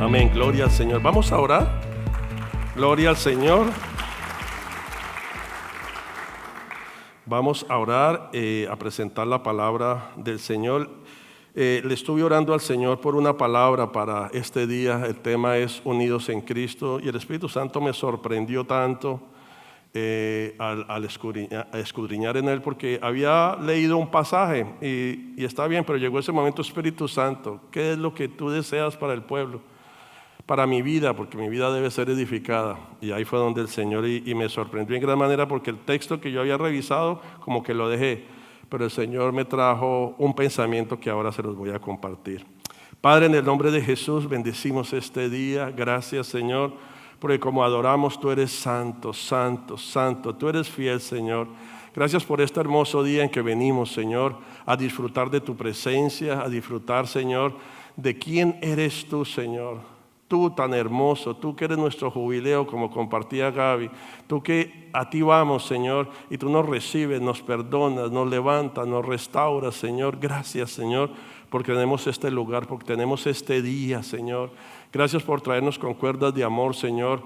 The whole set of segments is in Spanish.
Amén, gloria al Señor. Vamos a orar. Gloria al Señor. Vamos a orar, a presentar la palabra del Señor. Le estuve orando al Señor por una palabra para este día. El tema es Unidos en Cristo, y el Espíritu Santo me sorprendió tanto al escudriñar en él, porque había leído un pasaje y está bien, pero llegó ese momento. Espíritu Santo, ¿qué es lo que tú deseas para el pueblo? Para mi vida, porque mi vida debe ser edificada. Y ahí fue donde el Señor y me sorprendió en gran manera, porque el texto que yo había revisado como que lo dejé, pero el Señor me trajo un pensamiento que ahora se los voy a compartir. Padre, en el nombre de Jesús bendecimos este día. Gracias, Señor, porque como adoramos, tú eres santo, santo, santo. Tú eres fiel, Señor. Gracias por este hermoso día en que venimos, Señor, a disfrutar de tu presencia, a disfrutar, Señor, de quién eres tú, Señor. Tú tan hermoso, tú que eres nuestro jubileo, como compartía Gaby, tú que a ti vamos, Señor, y tú nos recibes, nos perdonas, nos levantas, nos restauras, Señor. Gracias, Señor, porque tenemos este lugar, porque tenemos este día, Señor. Gracias por traernos con cuerdas de amor, Señor,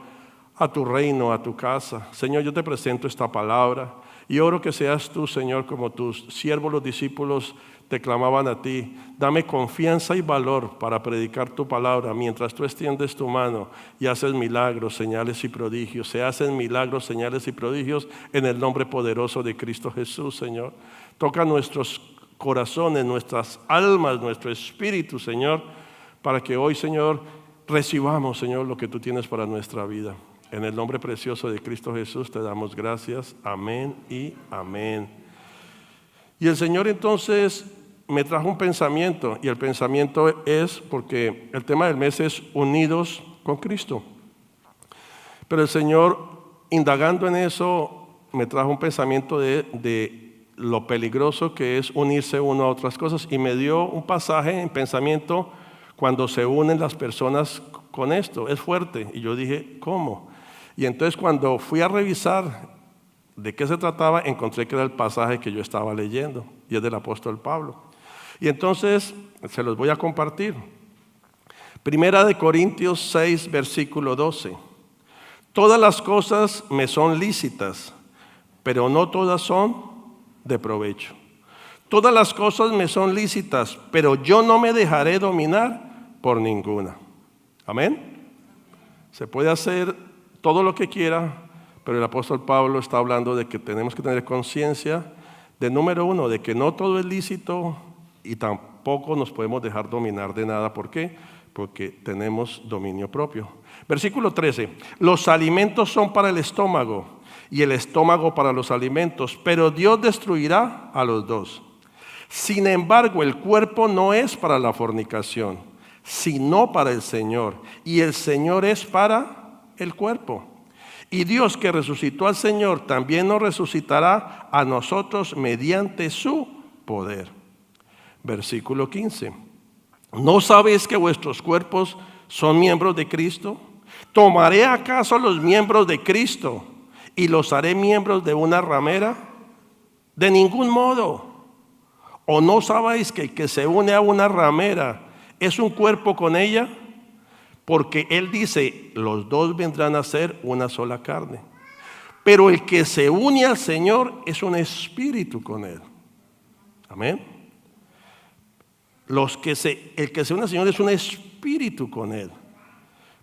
a tu reino, a tu casa. Señor, yo te presento esta palabra y oro que seas tú, Señor, como tus siervos, los discípulos, te clamaban a ti. Dame confianza y valor para predicar tu palabra mientras tú extiendes tu mano y haces milagros, señales y prodigios. Se hacen milagros, señales y prodigios en el nombre poderoso de Cristo Jesús, Señor. Toca nuestros corazones, nuestras almas, nuestro espíritu, Señor, para que hoy, Señor, recibamos, Señor, lo que tú tienes para nuestra vida. En el nombre precioso de Cristo Jesús te damos gracias. Amén y amén. Y el Señor entonces me trajo un pensamiento, y el pensamiento es, porque el tema del mes es Unidos con Cristo. Pero el Señor, indagando en eso, me trajo un pensamiento de lo peligroso que es unirse uno a otras cosas, y me dio un pasaje en pensamiento cuando se unen las personas con esto. Es fuerte. Y yo dije, ¿cómo? Y entonces cuando fui a revisar de qué se trataba, encontré que era el pasaje que yo estaba leyendo, y es del apóstol Pablo. Y entonces se los voy a compartir. Primera de Corintios 6, versículo 12. Todas las cosas me son lícitas, pero no todas son de provecho. Todas las cosas me son lícitas, pero yo no me dejaré dominar por ninguna. Amén. Se puede hacer todo lo que quiera, pero el apóstol Pablo está hablando de que tenemos que tener conciencia de, número uno, de que no todo es lícito, y tampoco nos podemos dejar dominar de nada. ¿Por qué? Porque tenemos dominio propio. Versículo 13. Los alimentos son para el estómago, y el estómago para los alimentos, pero Dios destruirá a los dos. Sin embargo, el cuerpo no es para la fornicación, sino para el Señor, y el Señor es para el cuerpo. Y Dios, que resucitó al Señor, también nos resucitará a nosotros mediante su poder. Versículo 15. ¿No sabéis que vuestros cuerpos son miembros de Cristo? ¿Tomaré acaso los miembros de Cristo y los haré miembros de una ramera? De ningún modo. ¿O no sabéis que el que se une a una ramera es un cuerpo con ella? Porque él dice, los dos vendrán a ser una sola carne. Pero el que se une al Señor es un espíritu con él. Amén. El que se une al Señor es un espíritu con él.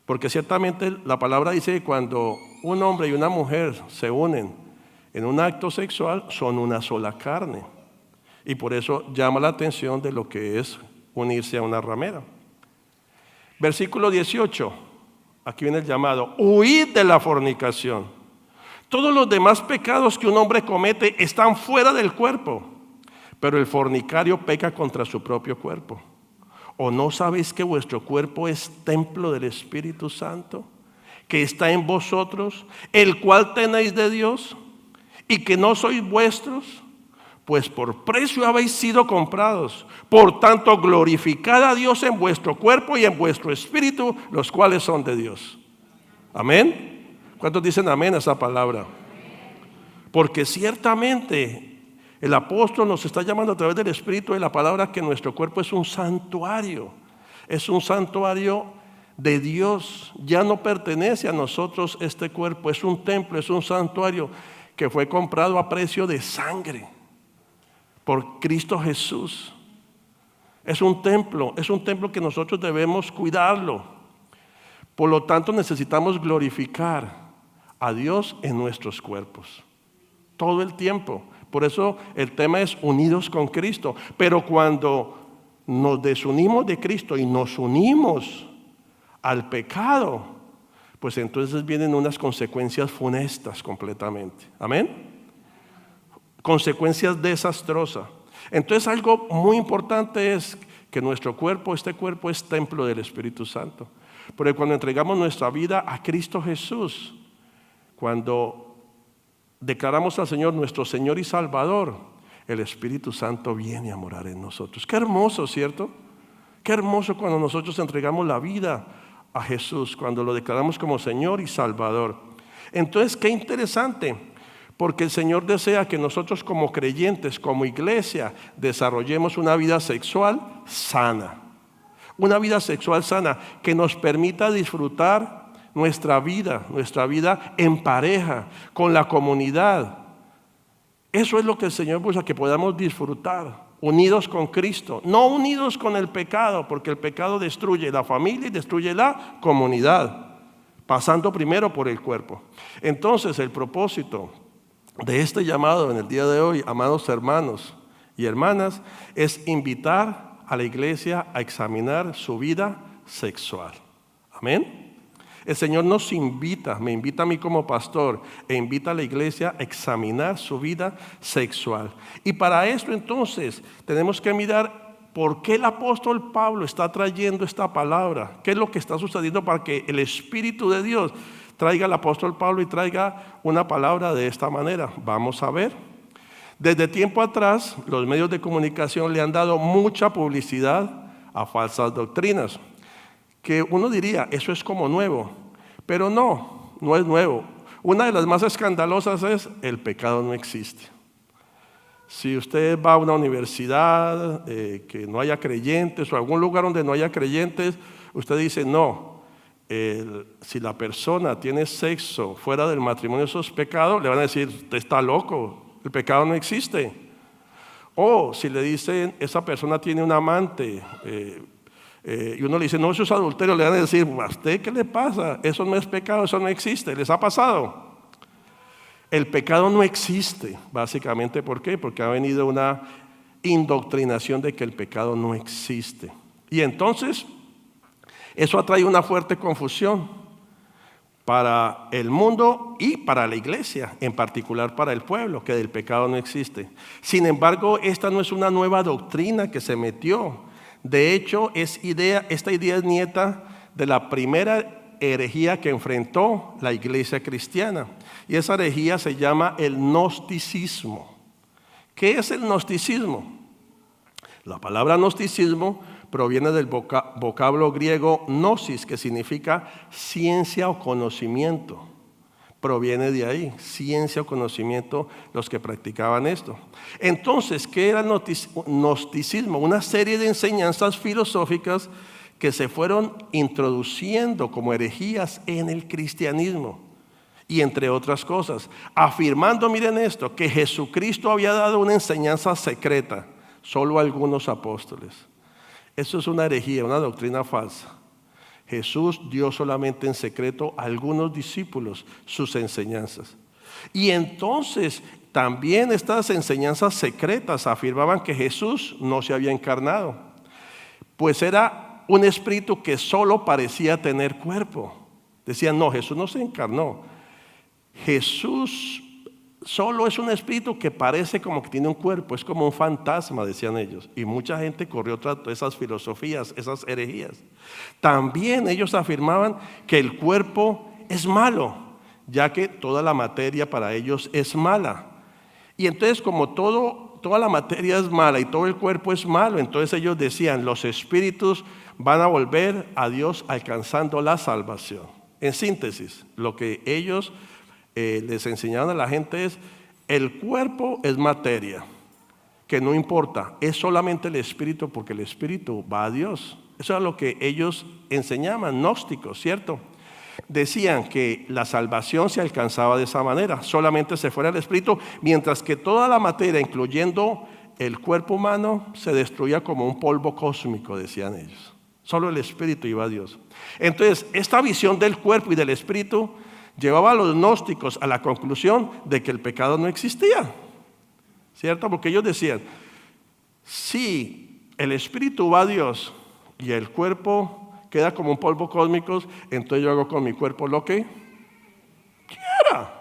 Porque ciertamente la palabra dice que cuando un hombre y una mujer se unen en un acto sexual, son una sola carne. Y por eso llama la atención de lo que es unirse a una ramera. Versículo 18, aquí viene el llamado: huid de la fornicación. Todos los demás pecados que un hombre comete están fuera del cuerpo, pero el fornicario peca contra su propio cuerpo. ¿O no sabéis que vuestro cuerpo es templo del Espíritu Santo, que está en vosotros, el cual tenéis de Dios, y que no sois vuestros? Pues por precio habéis sido comprados. Por tanto, glorificad a Dios en vuestro cuerpo y en vuestro espíritu, los cuales son de Dios. Amén. ¿Cuántos dicen amén a esa palabra? Porque ciertamente el apóstol nos está llamando a través del Espíritu de la palabra que nuestro cuerpo es un santuario. Es un santuario de Dios. Ya no pertenece a nosotros este cuerpo, es un templo, es un santuario que fue comprado a precio de sangre por Cristo Jesús. Es un templo que nosotros debemos cuidarlo. Por lo tanto, necesitamos glorificar a Dios en nuestros cuerpos todo el tiempo. Por eso el tema es unidos con Cristo. Pero cuando nos desunimos de Cristo y nos unimos al pecado, pues entonces vienen unas consecuencias funestas completamente. Amén. Consecuencias desastrosas. Entonces algo muy importante es que nuestro cuerpo, este cuerpo es templo del Espíritu Santo. Porque cuando entregamos nuestra vida a Cristo Jesús, cuando declaramos al Señor nuestro Señor y Salvador, el Espíritu Santo viene a morar en nosotros. Qué hermoso, ¿cierto? Qué hermoso cuando nosotros entregamos la vida a Jesús, cuando lo declaramos como Señor y Salvador. Entonces, qué interesante, porque el Señor desea que nosotros como creyentes, como iglesia, desarrollemos una vida sexual sana. Una vida sexual sana que nos permita disfrutar nuestra vida en pareja, con la comunidad. Eso es lo que el Señor busca, que podamos disfrutar, unidos con Cristo, no unidos con el pecado, porque el pecado destruye la familia y destruye la comunidad, pasando primero por el cuerpo. Entonces, el propósito de este llamado en el día de hoy, amados hermanos y hermanas, es invitar a la iglesia a examinar su vida sexual. Amén. El Señor nos invita, me invita a mí como pastor e invita a la iglesia a examinar su vida sexual. Y para esto entonces tenemos que mirar por qué el apóstol Pablo está trayendo esta palabra. ¿Qué es lo que está sucediendo para que el Espíritu de Dios traiga al apóstol Pablo y traiga una palabra de esta manera? Vamos a ver. Desde tiempo atrás, los medios de comunicación le han dado mucha publicidad a falsas doctrinas, que uno diría, eso es como nuevo, pero no es nuevo. Una de las más escandalosas es, el pecado no existe. Si usted va a una universidad que no haya creyentes o a algún lugar donde no haya creyentes, usted dice, no, si la persona tiene sexo fuera del matrimonio, eso es pecado, le van a decir, usted está loco. El pecado no existe. O si le dicen, esa persona tiene un amante, y uno le dice, no, eso es adulterio, le van a decir, ¿a usted qué le pasa? Eso no es pecado, eso no existe. ¿Les ha pasado? El pecado no existe, básicamente. ¿Por qué? Porque ha venido una indoctrinación de que el pecado no existe. Y entonces, eso ha traído una fuerte confusión para el mundo y para la iglesia, en particular para el pueblo, que del pecado no existe. Sin embargo, esta no es una nueva doctrina que se metió. De hecho, esta idea es nieta de la primera herejía que enfrentó la iglesia cristiana. Y esa herejía se llama el gnosticismo. ¿Qué es el gnosticismo? La palabra gnosticismo proviene del vocablo griego gnosis, que significa ciencia o conocimiento. Proviene de ahí, ciencia o conocimiento, los que practicaban esto. Entonces, ¿qué era el gnosticismo? Una serie de enseñanzas filosóficas que se fueron introduciendo como herejías en el cristianismo. Y entre otras cosas, afirmando, miren esto, que Jesucristo había dado una enseñanza secreta, solo a algunos apóstoles. Eso es una herejía, una doctrina falsa. Jesús dio solamente en secreto a algunos discípulos sus enseñanzas. Y entonces también estas enseñanzas secretas afirmaban que Jesús no se había encarnado, pues era un espíritu que solo parecía tener cuerpo. Decían, no, Jesús no se encarnó. Jesús solo es un espíritu que parece como que tiene un cuerpo, es como un fantasma, decían ellos. Y mucha gente corrió tras esas filosofías, esas herejías. También ellos afirmaban que el cuerpo es malo, ya que toda la materia para ellos es mala. Y entonces, como toda la materia es mala y todo el cuerpo es malo, entonces ellos decían, los espíritus van a volver a Dios alcanzando la salvación. En síntesis, lo que ellos les enseñaban a la gente es, el cuerpo es materia, que no importa, es solamente el espíritu, porque el espíritu va a Dios. Eso era lo que ellos enseñaban, gnósticos, ¿cierto? Decían que la salvación se alcanzaba de esa manera, solamente se fuera el espíritu, mientras que toda la materia, incluyendo el cuerpo humano, se destruía como un polvo cósmico, decían ellos. Solo el espíritu iba a Dios. Entonces, esta visión del cuerpo y del espíritu llevaba a los gnósticos a la conclusión de que el pecado no existía, ¿cierto? Porque ellos decían, si el espíritu va a Dios y el cuerpo queda como un polvo cósmico, entonces yo hago con mi cuerpo lo que quiera.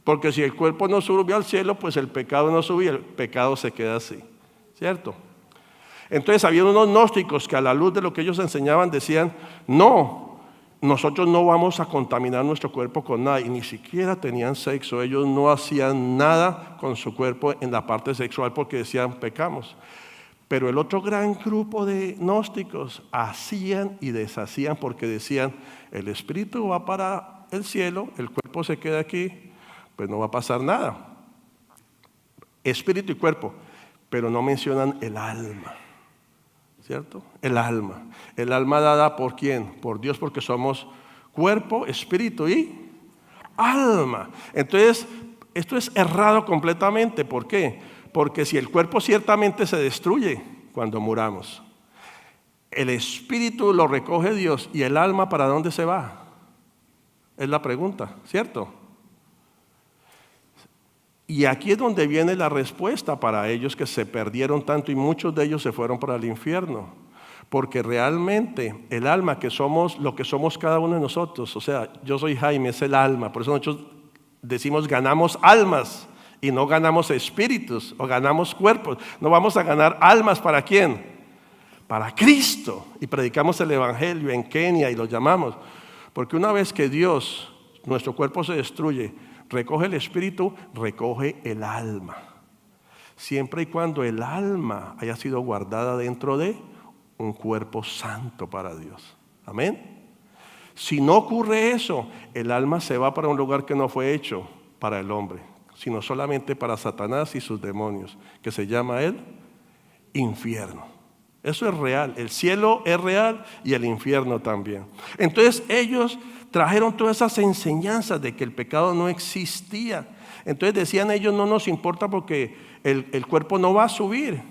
Porque si el cuerpo no subió al cielo, pues el pecado no sube y el pecado se queda así, ¿cierto? Entonces había unos gnósticos que a la luz de lo que ellos enseñaban decían, no, nosotros no vamos a contaminar nuestro cuerpo con nada, y ni siquiera tenían sexo. Ellos no hacían nada con su cuerpo en la parte sexual porque decían pecamos. Pero el otro gran grupo de gnósticos hacían y deshacían porque decían, el espíritu va para el cielo, el cuerpo se queda aquí, pues no va a pasar nada. Espíritu y cuerpo, pero no mencionan el alma, ¿cierto? El alma dada ¿por quién? Por Dios, porque somos cuerpo, espíritu y alma. Entonces, esto es errado completamente. ¿Por qué? Porque si el cuerpo ciertamente se destruye cuando muramos, el espíritu lo recoge Dios y el alma ¿para dónde se va? Es la pregunta, ¿cierto? Y aquí es donde viene la respuesta para ellos que se perdieron tanto y muchos de ellos se fueron para el infierno. Porque realmente el alma que somos, lo que somos cada uno de nosotros, o sea, yo soy Jaime, es el alma, por eso nosotros decimos ganamos almas. Y no ganamos espíritus o ganamos cuerpos. No vamos a ganar almas. ¿Para quién? Para Cristo. Y predicamos el evangelio en Kenia y lo llamamos. Porque una vez que Dios, nuestro cuerpo se destruye, recoge el espíritu, recoge el alma. Siempre y cuando el alma haya sido guardada dentro de un cuerpo santo para Dios. Amén. Si no ocurre eso, el alma se va para un lugar que no fue hecho para el hombre, sino solamente para Satanás y sus demonios, que se llama el infierno. Eso es real, el cielo es real y el infierno también. Entonces ellos trajeron todas esas enseñanzas de que el pecado no existía. Entonces decían ellos, no nos importa porque el cuerpo no va a subir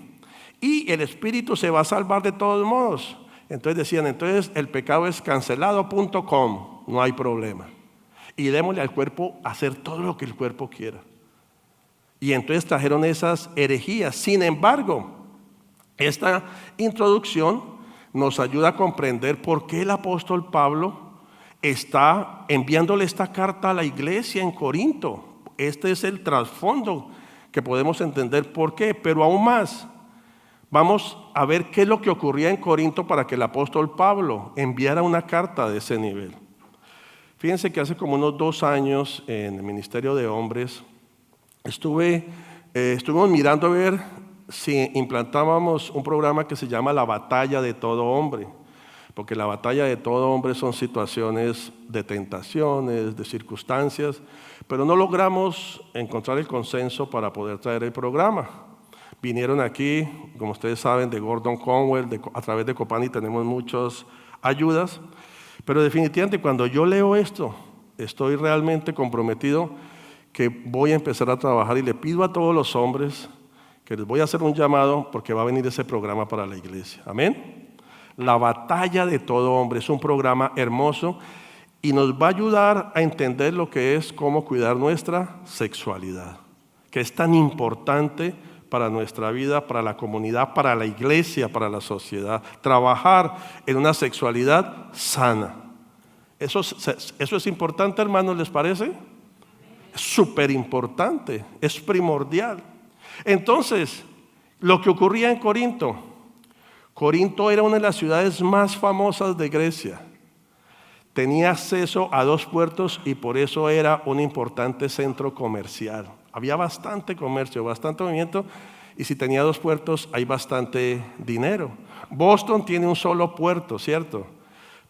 y el espíritu se va a salvar de todos modos. Entonces decían, entonces el pecado es cancelado.com, no hay problema. Y démosle al cuerpo hacer todo lo que el cuerpo quiera. Y entonces trajeron esas herejías. Sin embargo, esta introducción nos ayuda a comprender por qué el apóstol Pablo está enviándole esta carta a la iglesia en Corinto. Este es el trasfondo que podemos entender por qué. Pero aún más, vamos a ver qué es lo que ocurría en Corinto para que el apóstol Pablo enviara una carta de ese nivel. Fíjense que hace como unos 2 años en el Ministerio de Hombres estuvimos mirando a ver si implantábamos un programa que se llama La Batalla de Todo Hombre, porque la batalla de todo hombre son situaciones de tentaciones, de circunstancias, pero no logramos encontrar el consenso para poder traer el programa. Vinieron aquí, como ustedes saben, de Gordon Conwell, a través de Copani tenemos muchas ayudas, pero definitivamente cuando yo leo esto, estoy realmente comprometido que voy a empezar a trabajar y le pido a todos los hombres que les voy a hacer un llamado porque va a venir ese programa para la iglesia. Amén. La batalla de todo hombre es un programa hermoso y nos va a ayudar a entender lo que es cómo cuidar nuestra sexualidad, que es tan importante para nuestra vida, para la comunidad, para la iglesia, para la sociedad. Trabajar en una sexualidad sana. Eso es importante, hermanos, ¿les parece? Es súper importante, es primordial. Entonces, lo que ocurría en Corinto era una de las ciudades más famosas de Grecia. Tenía acceso a 2 puertos y por eso era un importante centro comercial. Había bastante comercio, bastante movimiento, y si tenía 2 puertos hay bastante dinero. Boston tiene un solo puerto, ¿cierto?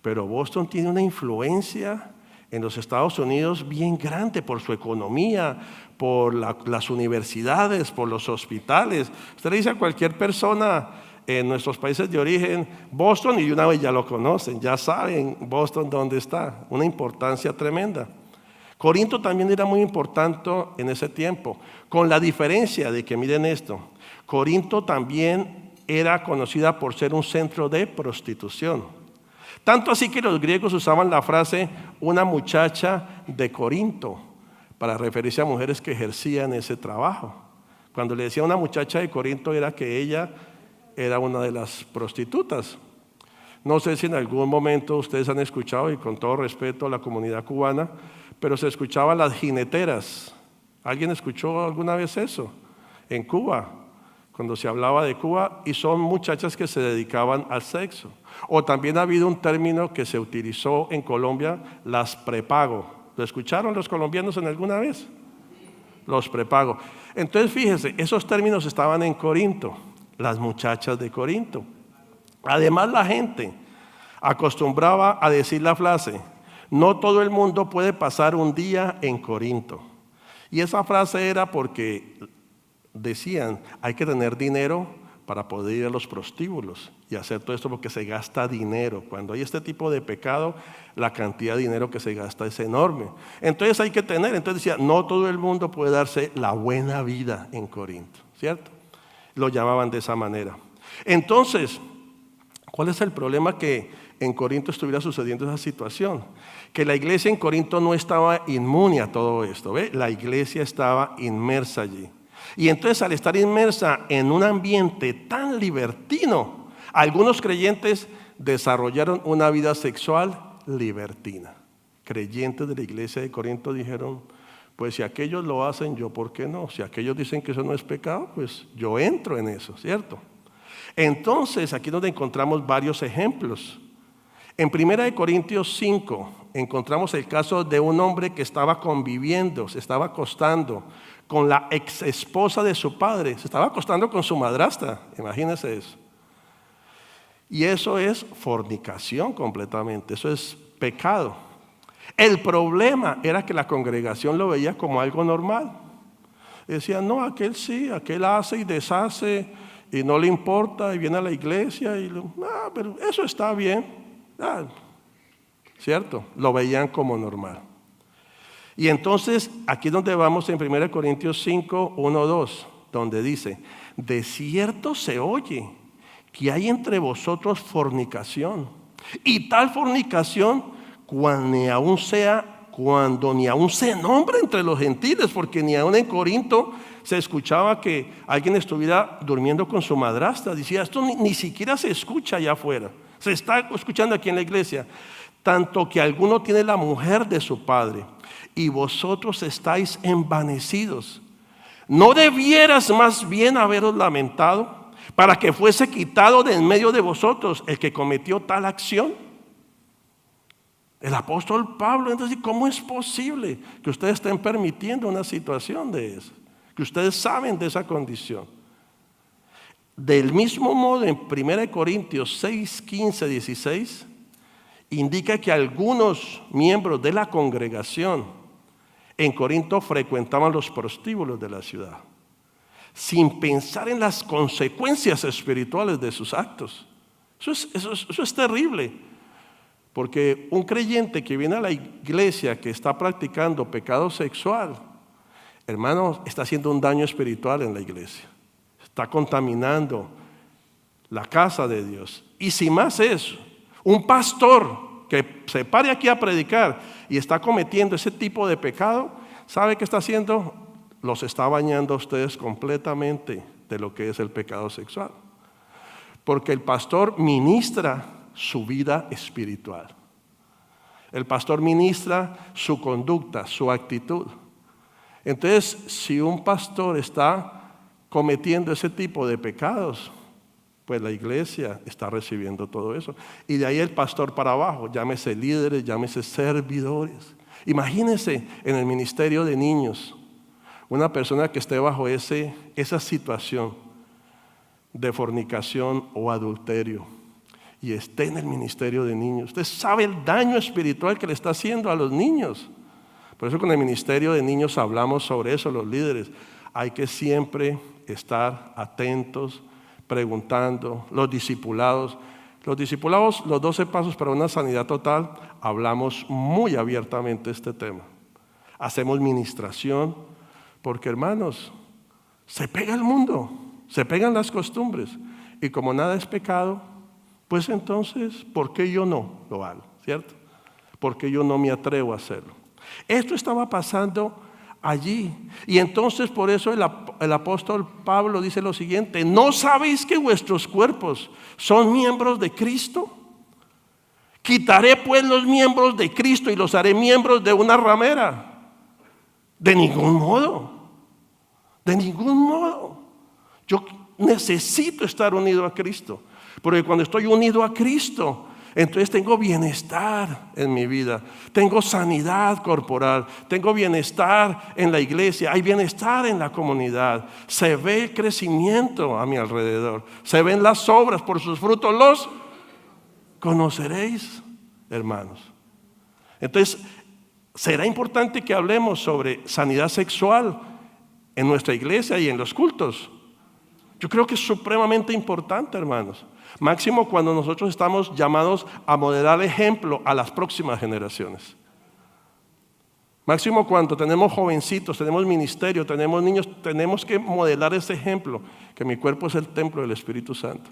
Pero Boston tiene una influencia en los Estados Unidos bien grande por su economía, por las universidades, por los hospitales. Usted le dice a cualquier persona en nuestros países de origen, Boston, y una vez ya lo conocen, ya saben Boston dónde está, una importancia tremenda. Corinto también era muy importante en ese tiempo, con la diferencia de que miren esto, Corinto también era conocida por ser un centro de prostitución. Tanto así que los griegos usaban la frase una muchacha de Corinto para referirse a mujeres que ejercían ese trabajo. Cuando le decía una muchacha de Corinto era que ella era una de las prostitutas. No sé si en algún momento ustedes han escuchado, y con todo respeto a la comunidad cubana, pero se escuchaban las jineteras. ¿Alguien escuchó alguna vez eso? En Cuba, cuando se hablaba de Cuba, y son muchachas que se dedicaban al sexo. O también ha habido un término que se utilizó en Colombia, las prepago. ¿Lo escucharon los colombianos en alguna vez? Los prepago. Entonces fíjese, esos términos estaban en Corinto, las muchachas de Corinto. Además la gente acostumbraba a decir la frase, no todo el mundo puede pasar un día en Corinto. Y esa frase era porque decían, hay que tener dinero para poder ir a los prostíbulos y hacer todo esto porque se gasta dinero. Cuando hay este tipo de pecado, la cantidad de dinero que se gasta es enorme. Entonces hay que tener, entonces decía, no todo el mundo puede darse la buena vida en Corinto, ¿cierto? Lo llamaban de esa manera. Entonces, ¿cuál es el problema que en Corinto estuviera sucediendo esa situación? Que la iglesia en Corinto no estaba inmune a todo esto, ¿ve? La iglesia estaba inmersa allí. Y entonces al estar inmersa en un ambiente tan libertino, algunos creyentes desarrollaron una vida sexual libertina. Creyentes de la iglesia de Corinto dijeron, pues si aquellos lo hacen, yo ¿por qué no? Si aquellos dicen que eso no es pecado, pues yo entro en eso, ¿cierto? Entonces aquí es donde encontramos varios ejemplos. En 1 Corintios 5 encontramos el caso de un hombre que estaba conviviendo, se estaba acostando con la ex esposa de su padre, se estaba acostando con su madrastra, imagínense eso. Y eso es fornicación completamente, eso es pecado. El problema era que la congregación lo veía como algo normal. Decían, no, aquel sí, aquel hace y deshace y no le importa y viene a la iglesia y pero eso está bien, ¿cierto? Lo veían como normal. Y entonces, aquí es donde vamos en 1 Corintios 5, 1, 2, donde dice, de cierto se oye que hay entre vosotros fornicación, y tal fornicación cuando ni aún se nombre entre los gentiles, porque ni aún en Corinto se escuchaba que alguien estuviera durmiendo con su madrastra. Decía, esto ni siquiera se escucha allá afuera, se está escuchando aquí en la iglesia. Tanto que alguno tiene la mujer de su padre, y vosotros estáis envanecidos. ¿No debieras más bien haberos lamentado para que fuese quitado de en medio de vosotros el que cometió tal acción? El apóstol Pablo, entonces, ¿cómo es posible que ustedes estén permitiendo una situación de esa? Que ustedes saben de esa condición. Del mismo modo, en 1 Corintios 6, 15, 16, indica que algunos miembros de la congregación en Corinto frecuentaban los prostíbulos de la ciudad, sin pensar en las consecuencias espirituales de sus actos. Eso es terrible, porque un creyente que viene a la iglesia que está practicando pecado sexual, hermano, está haciendo un daño espiritual en la iglesia, está contaminando la casa de Dios. Y si más eso, un pastor que se pare aquí a predicar y está cometiendo ese tipo de pecado, ¿sabe qué está haciendo? Los está bañando a ustedes completamente de lo que es el pecado sexual. Porque el pastor ministra su vida espiritual. El pastor ministra su conducta, su actitud. Entonces, si un pastor está cometiendo ese tipo de pecados, pues la iglesia está recibiendo todo eso. Y de ahí el pastor para abajo, llámese líderes, llámese servidores. Imagínense en el ministerio de niños, una persona que esté bajo esa situación de fornicación o adulterio y esté en el ministerio de niños. Usted sabe el daño espiritual que le está haciendo a los niños. Por eso con el ministerio de niños hablamos sobre eso, los líderes. Hay que siempre estar atentos, preguntando, los discipulados. Los discipulados, los 12 pasos para una sanidad total, hablamos muy abiertamente este tema. Hacemos ministración, porque hermanos, se pega el mundo, se pegan las costumbres, y como nada es pecado, pues entonces, ¿por qué yo no lo hago? ¿Cierto? ¿Por qué yo no me atrevo a hacerlo? Esto estaba pasando allí, y entonces por eso el apóstol Pablo dice lo siguiente: ¿no sabéis que vuestros cuerpos son miembros de Cristo? ¿Quitaré pues los miembros de Cristo y los haré miembros de una ramera? De ningún modo, de ningún modo. Yo necesito estar unido a Cristo, porque cuando estoy unido a Cristo, entonces tengo bienestar en mi vida, tengo sanidad corporal, tengo bienestar en la iglesia, hay bienestar en la comunidad, se ve el crecimiento a mi alrededor, se ven las obras, por sus frutos los conoceréis, hermanos. Entonces, será importante que hablemos sobre sanidad sexual en nuestra iglesia y en los cultos. Yo creo que es supremamente importante, hermanos. Máximo cuando nosotros estamos llamados a modelar ejemplo a las próximas generaciones. Máximo cuando tenemos jovencitos, tenemos ministerio, tenemos niños, tenemos que modelar ese ejemplo, que mi cuerpo es el templo del Espíritu Santo.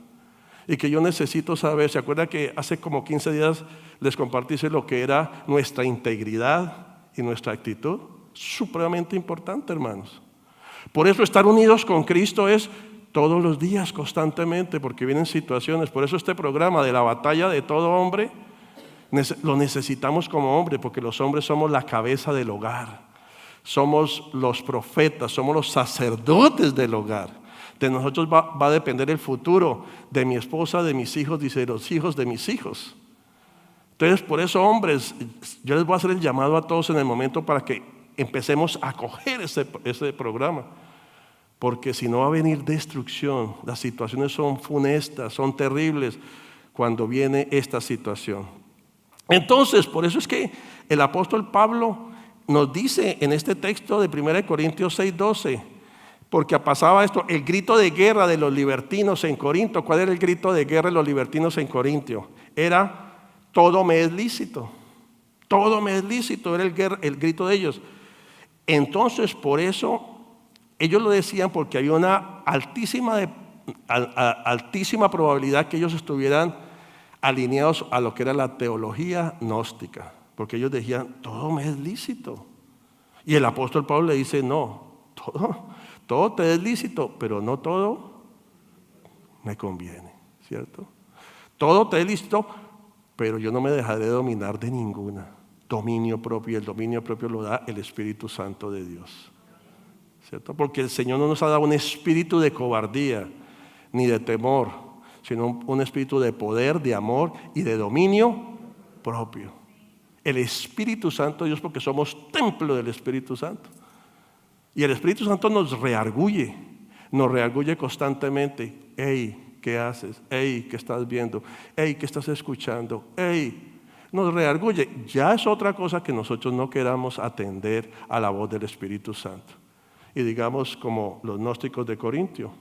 Y que yo necesito saber, ¿se acuerda que hace como 15 días les compartí lo que era nuestra integridad y nuestra actitud? Supremamente importante, hermanos. Por eso estar unidos con Cristo es todos los días, constantemente, porque vienen situaciones. Por eso este programa de la batalla de todo hombre, lo necesitamos como hombre, porque los hombres somos la cabeza del hogar. Somos los profetas, somos los sacerdotes del hogar. De nosotros va a depender el futuro de mi esposa, de mis hijos, dice, de los hijos de mis hijos. Entonces, por eso, hombres, yo les voy a hacer el llamado a todos en el momento para que empecemos a coger ese programa. Porque si no va a venir destrucción, las situaciones son funestas, son terribles cuando viene esta situación. Entonces, por eso es que el apóstol Pablo nos dice en este texto de 1 Corintios 6:12, porque pasaba esto, el grito de guerra de los libertinos en Corinto. ¿Cuál era el grito de guerra de los libertinos en Corinto? Era: todo me es lícito, todo me es lícito, era el grito de ellos. Entonces, por eso ellos lo decían, porque había una altísima probabilidad que ellos estuvieran alineados a lo que era la teología gnóstica, porque ellos decían, todo me es lícito. Y el apóstol Pablo le dice, no, todo te es lícito, pero no todo me conviene, ¿cierto? Todo te es lícito, pero yo no me dejaré dominar de ninguna. Dominio propio, y el dominio propio lo da el Espíritu Santo de Dios, ¿cierto? Porque el Señor no nos ha dado un espíritu de cobardía ni de temor, sino un espíritu de poder, de amor y de dominio propio. El Espíritu Santo de Dios, porque somos templo del Espíritu Santo. Y el Espíritu Santo nos reargulle constantemente. Hey, ¿qué haces? Hey, ¿qué estás viendo? Hey, ¿qué estás escuchando? Hey, nos reargulle. Ya es otra cosa que nosotros no queramos atender a la voz del Espíritu Santo. Y digamos como los gnósticos de Corintio,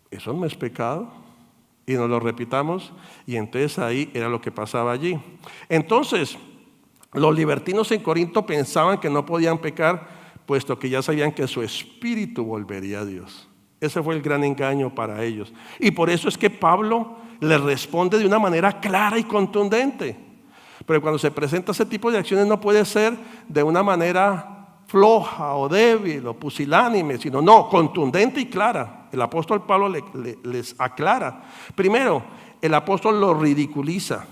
eso no es pecado. Y nos lo repitamos, y entonces ahí era lo que pasaba allí. Entonces, los libertinos en Corinto pensaban que no podían pecar, puesto que ya sabían que su espíritu volvería a Dios. Ese fue el gran engaño para ellos. Y por eso es que Pablo les responde de una manera clara y contundente. Pero cuando se presenta ese tipo de acciones no puede ser de una manera floja o débil o pusilánime, sino contundente y clara. El apóstol Pablo les aclara. Primero, el apóstol lo ridiculiza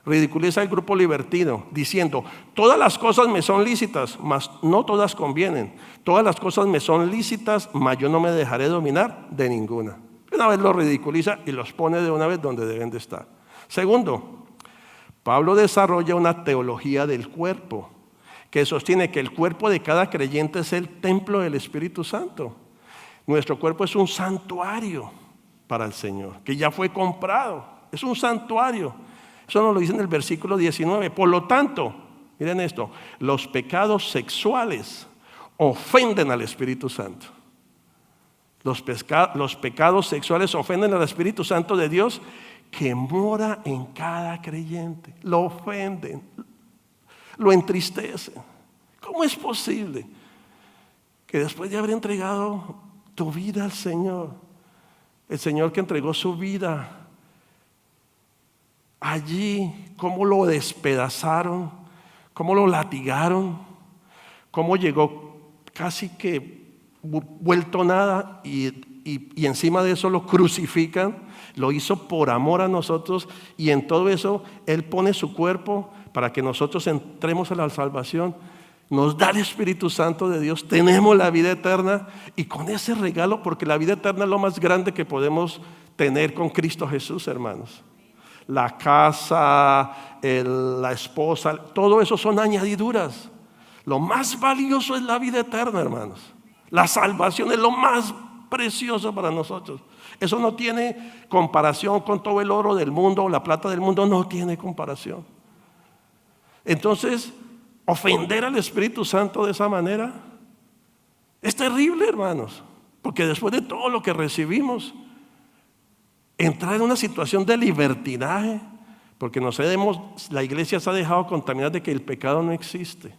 al grupo libertino, diciendo, todas las cosas me son lícitas, mas no todas convienen. Todas las cosas me son lícitas, mas yo no me dejaré dominar de ninguna. Una vez lo ridiculiza y los pone de una vez donde deben de estar. Segundo, Pablo desarrolla una teología del cuerpo, que sostiene que el cuerpo de cada creyente es el templo del Espíritu Santo. Nuestro cuerpo es un santuario para el Señor, que ya fue comprado. Es un santuario. Eso nos lo dice en el versículo 19. Por lo tanto, miren esto, los pecados sexuales ofenden al Espíritu Santo. Los pecados sexuales ofenden al Espíritu Santo de Dios que mora en cada creyente. Lo ofenden, lo entristecen. ¿Cómo es posible que después de haber entregado tu vida al Señor, el Señor que entregó su vida allí, cómo lo despedazaron, cómo lo latigaron, cómo llegó casi que vuelto nada y encima de eso lo crucifican? Lo hizo por amor a nosotros, y en todo eso Él pone su cuerpo para que nosotros entremos a la salvación. Nos da el Espíritu Santo de Dios, tenemos la vida eterna, y con ese regalo, porque la vida eterna es lo más grande que podemos tener con Cristo Jesús, hermanos. La casa, la esposa, todo eso son añadiduras. Lo más valioso es la vida eterna, hermanos. La salvación es lo más precioso para nosotros. Eso no tiene comparación con todo el oro del mundo o la plata del mundo, no tiene comparación. Entonces, ofender al Espíritu Santo de esa manera es terrible, hermanos, porque después de todo lo que recibimos, entrar en una situación de libertinaje, porque la iglesia se ha dejado contaminar de que el pecado no existe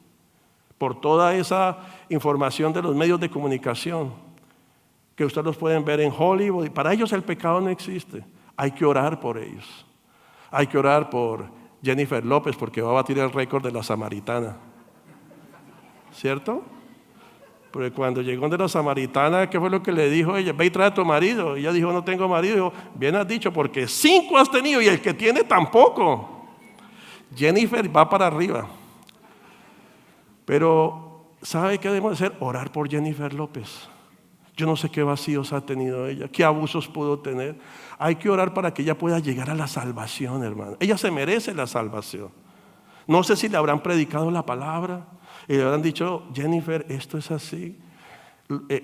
por toda esa información de los medios de comunicación que ustedes los pueden ver en Hollywood, y para ellos el pecado no existe. Hay que orar por ellos. Hay que orar por Jennifer López, porque va a batir el récord de la samaritana, ¿cierto? Porque cuando llegó de la samaritana, ¿qué fue lo que le dijo ella? Ve y trae a tu marido. Y ella dijo, no tengo marido. Dijo, bien has dicho, porque 5 has tenido y el que tiene tampoco. Jennifer va para arriba. Pero ¿sabe qué debemos hacer? Orar por Jennifer López. Yo no sé qué vacíos ha tenido ella, qué abusos pudo tener. Hay que orar para que ella pueda llegar a la salvación, hermano. Ella se merece la salvación. No sé si le habrán predicado la palabra y le habrán dicho, Jennifer, esto es así.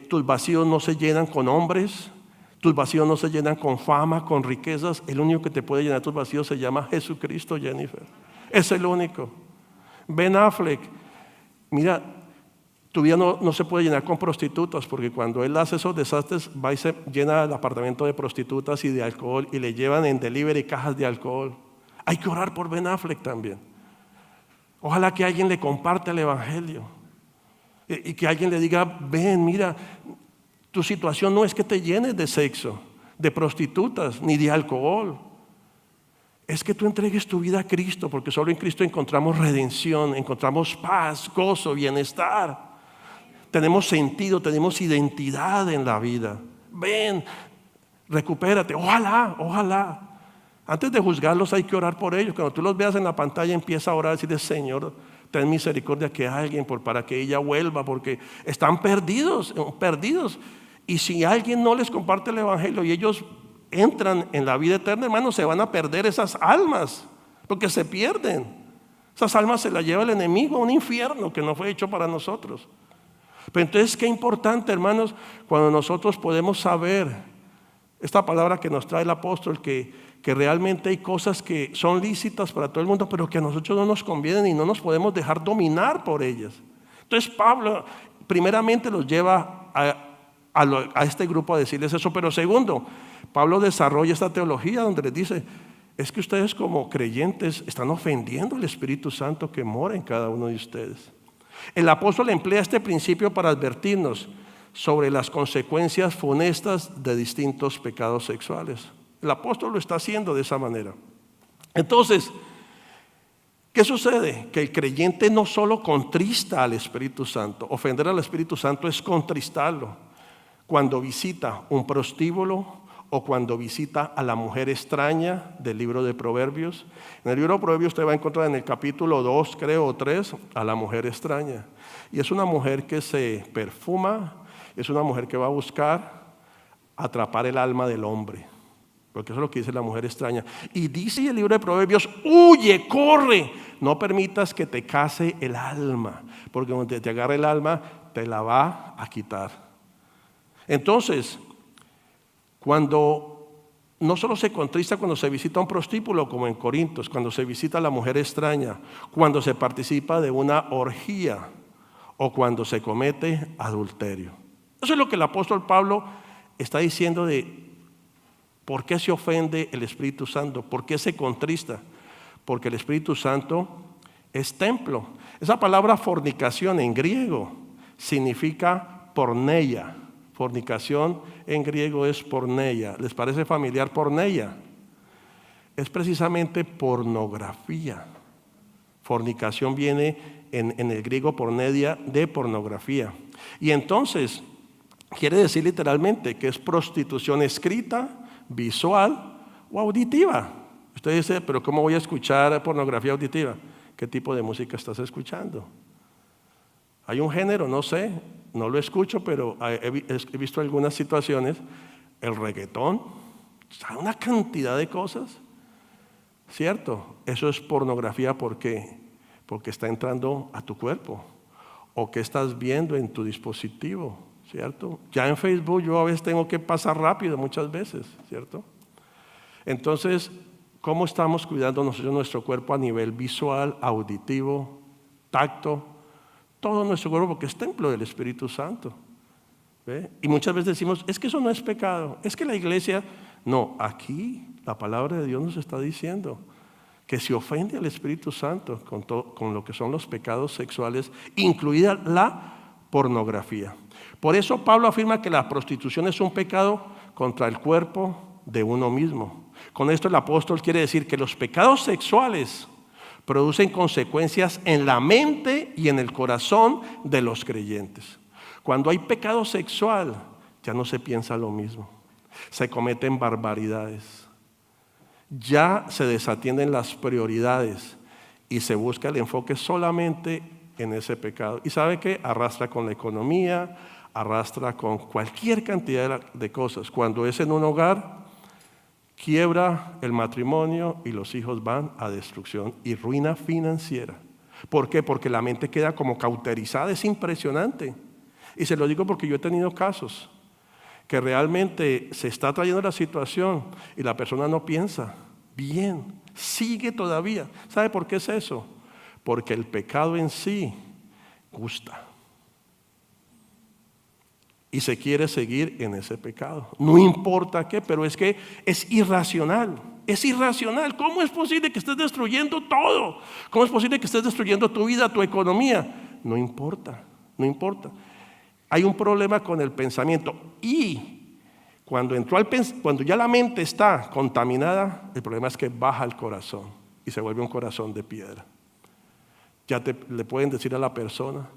Tus vacíos no se llenan con hombres, tus vacíos no se llenan con fama, con riquezas. El único que te puede llenar tus vacíos se llama Jesucristo, Jennifer. Es el único. Ben Affleck, mira, tu vida no se puede llenar con prostitutas, porque cuando él hace esos desastres, va y se llena el apartamento de prostitutas y de alcohol, y le llevan en delivery cajas de alcohol. Hay que orar por Ben Affleck también. Ojalá que alguien le comparte el evangelio y que alguien le diga, ven, mira, tu situación no es que te llenes de sexo, de prostitutas, ni de alcohol. Es que tú entregues tu vida a Cristo, porque solo en Cristo encontramos redención, encontramos paz, gozo, bienestar. Tenemos sentido, tenemos identidad en la vida. Ven, recupérate, ojalá. Antes de juzgarlos hay que orar por ellos. Cuando tú los veas en la pantalla, empieza a orar y decirle, Señor, ten misericordia que alguien para que ella vuelva, porque están perdidos. Y si alguien no les comparte el evangelio y ellos entran en la vida eterna, hermanos, se van a perder esas almas, porque se pierden. Esas almas se las lleva el enemigo a un infierno que no fue hecho para nosotros. Pero entonces, qué importante, hermanos, cuando nosotros podemos saber esta palabra que nos trae el apóstol, que realmente hay cosas que son lícitas para todo el mundo, pero que a nosotros no nos convienen y no nos podemos dejar dominar por ellas. Entonces Pablo primeramente los lleva a este grupo a decirles eso, pero segundo, Pablo desarrolla esta teología donde les dice, es que ustedes como creyentes están ofendiendo al Espíritu Santo que mora en cada uno de ustedes. El apóstol emplea este principio para advertirnos sobre las consecuencias funestas de distintos pecados sexuales. El apóstol lo está haciendo de esa manera. Entonces, ¿qué sucede? Que el creyente no solo contrista al Espíritu Santo. Ofender al Espíritu Santo es contristarlo. Cuando visita un prostíbulo o cuando visita a la mujer extraña del libro de Proverbios. En el libro de Proverbios usted va a encontrar en el capítulo 2, creo, o 3, a la mujer extraña. Y es una mujer que se perfuma, es una mujer que va a buscar atrapar el alma del hombre. Porque eso es lo que dice la mujer extraña. Y dice el libro de Proverbios, huye, corre, no permitas que te case el alma, porque donde te agarre el alma, te la va a quitar. Entonces, cuando no solo se contrista cuando se visita un prostíbulo como en Corintios, cuando se visita a la mujer extraña, cuando se participa de una orgía o cuando se comete adulterio. Eso es lo que el apóstol Pablo está diciendo de por qué se ofende el Espíritu Santo, por qué se contrista, porque el Espíritu Santo es templo. Esa palabra fornicación en griego significa porneia. Fornicación en griego es porneia. ¿Les parece familiar porneia? Es precisamente pornografía. Fornicación viene en el griego porneia de pornografía. Y entonces quiere decir literalmente que es prostitución escrita, visual o auditiva. Usted dice, pero ¿cómo voy a escuchar pornografía auditiva? ¿Qué tipo de música estás escuchando? Hay un género, no sé, no lo escucho, pero he visto algunas situaciones, el reggaetón, una cantidad de cosas, ¿cierto? Eso es pornografía, ¿por qué? Porque está entrando a tu cuerpo, o que estás viendo en tu dispositivo, ¿cierto? Ya en Facebook yo a veces tengo que pasar rápido muchas veces, ¿cierto? Entonces, ¿cómo estamos cuidando nosotros nuestro cuerpo a nivel visual, auditivo, tacto? Todo nuestro cuerpo, porque es templo del Espíritu Santo. ¿Ve? Y muchas veces decimos, es que eso no es pecado, es que la iglesia... No, aquí la palabra de Dios nos está diciendo que se ofende al Espíritu Santo con lo que son los pecados sexuales, incluida la pornografía. Por eso Pablo afirma que la prostitución es un pecado contra el cuerpo de uno mismo. Con esto el apóstol quiere decir que los pecados sexuales producen consecuencias en la mente y en el corazón de los creyentes. Cuando hay pecado sexual, ya no se piensa lo mismo. Se cometen barbaridades. Ya se desatienden las prioridades y se busca el enfoque solamente en ese pecado. ¿Y sabe qué? Arrastra con la economía, arrastra con cualquier cantidad de cosas. Cuando es en un hogar, quiebra el matrimonio y los hijos van a destrucción y ruina financiera. ¿Por qué? Porque la mente queda como cauterizada, es impresionante. Y se lo digo porque yo he tenido casos que realmente se está trayendo la situación y la persona no piensa bien, sigue todavía. ¿Sabe por qué es eso? Porque el pecado en sí gusta. Y se quiere seguir en ese pecado. No importa qué, pero es que es irracional. Es irracional. ¿Cómo es posible que estés destruyendo todo? ¿Cómo es posible que estés destruyendo tu vida, tu economía? No importa, no importa. Hay un problema con el pensamiento. Y cuando ya la mente está contaminada, el problema es que baja el corazón y se vuelve un corazón de piedra. Ya le pueden decir a la persona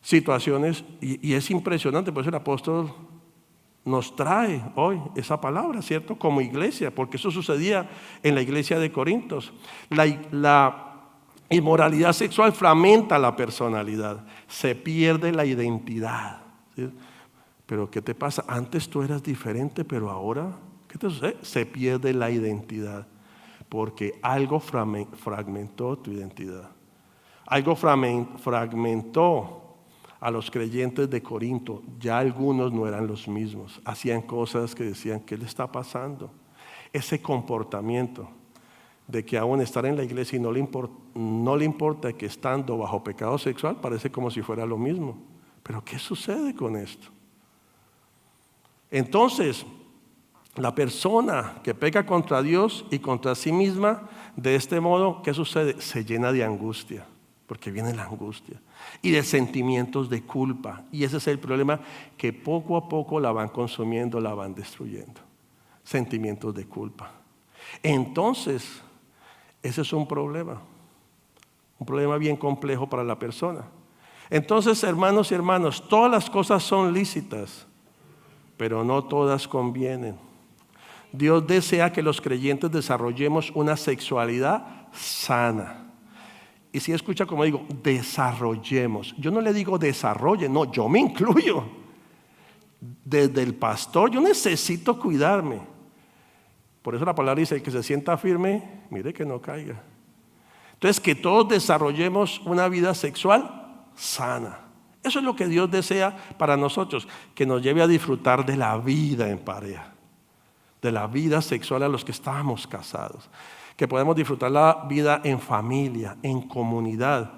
situaciones, y es impresionante, por eso el apóstol nos trae hoy esa palabra, ¿cierto? Como iglesia, porque eso sucedía en la iglesia de Corintios. La inmoralidad sexual fragmenta la personalidad, se pierde la identidad, ¿sí? Pero ¿qué te pasa? Antes tú eras diferente, pero ahora, ¿qué te sucede? Se pierde la identidad, porque algo fragmentó tu identidad. Algo fragmentó a los creyentes de Corinto. Ya algunos no eran los mismos, hacían cosas que decían, ¿qué le está pasando? Ese comportamiento de que aún estar en la iglesia y no le importa que estando bajo pecado sexual, parece como si fuera lo mismo. Pero ¿qué sucede con esto? Entonces, la persona que peca contra Dios y contra sí misma, de este modo, ¿qué sucede? Se llena de angustia, porque viene la angustia, y de sentimientos de culpa. Y ese es el problema, que poco a poco la van consumiendo, la van destruyendo. Sentimientos de culpa. Entonces, ese es un problema bien complejo para la persona. Entonces, hermanos y hermanas, todas las cosas son lícitas, pero no todas convienen. Dios desea que los creyentes desarrollemos una sexualidad sana. Y si escucha como digo, desarrollemos. Yo no le digo desarrolle, no, yo me incluyo. Desde el pastor, yo necesito cuidarme. Por eso la palabra dice, el que se sienta firme, mire que no caiga. Entonces, que todos desarrollemos una vida sexual sana. Eso es lo que Dios desea para nosotros, que nos lleve a disfrutar de la vida en pareja, de la vida sexual a los que estamos casados, que podemos disfrutar la vida en familia, en comunidad.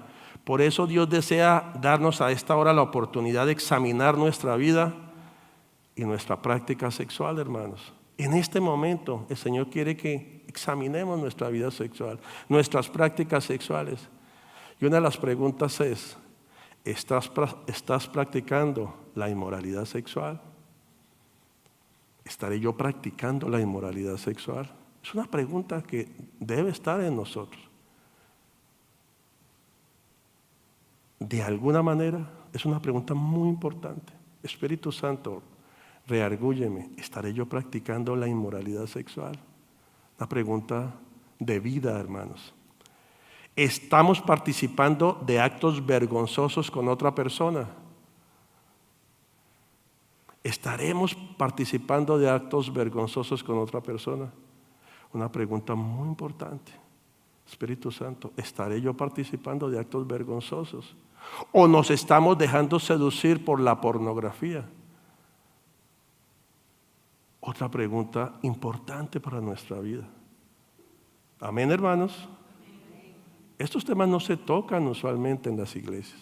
Por eso Dios desea darnos a esta hora la oportunidad de examinar nuestra vida y nuestra práctica sexual, hermanos. En este momento el Señor quiere que examinemos nuestra vida sexual, nuestras prácticas sexuales. Y una de las preguntas es, ¿estás practicando la inmoralidad sexual? ¿Estaré yo practicando la inmoralidad sexual? Es una pregunta que debe estar en nosotros. De alguna manera, es una pregunta muy importante. Espíritu Santo, reargúyeme, ¿estaré yo practicando la inmoralidad sexual? Una pregunta de vida, hermanos. ¿Estamos participando de actos vergonzosos con otra persona? ¿Estaremos participando de actos vergonzosos con otra persona? Una pregunta muy importante. Espíritu Santo, ¿estaré yo participando de actos vergonzosos? ¿O nos estamos dejando seducir por la pornografía? Otra pregunta importante para nuestra vida. Amén, hermanos. Estos temas no se tocan usualmente en las iglesias,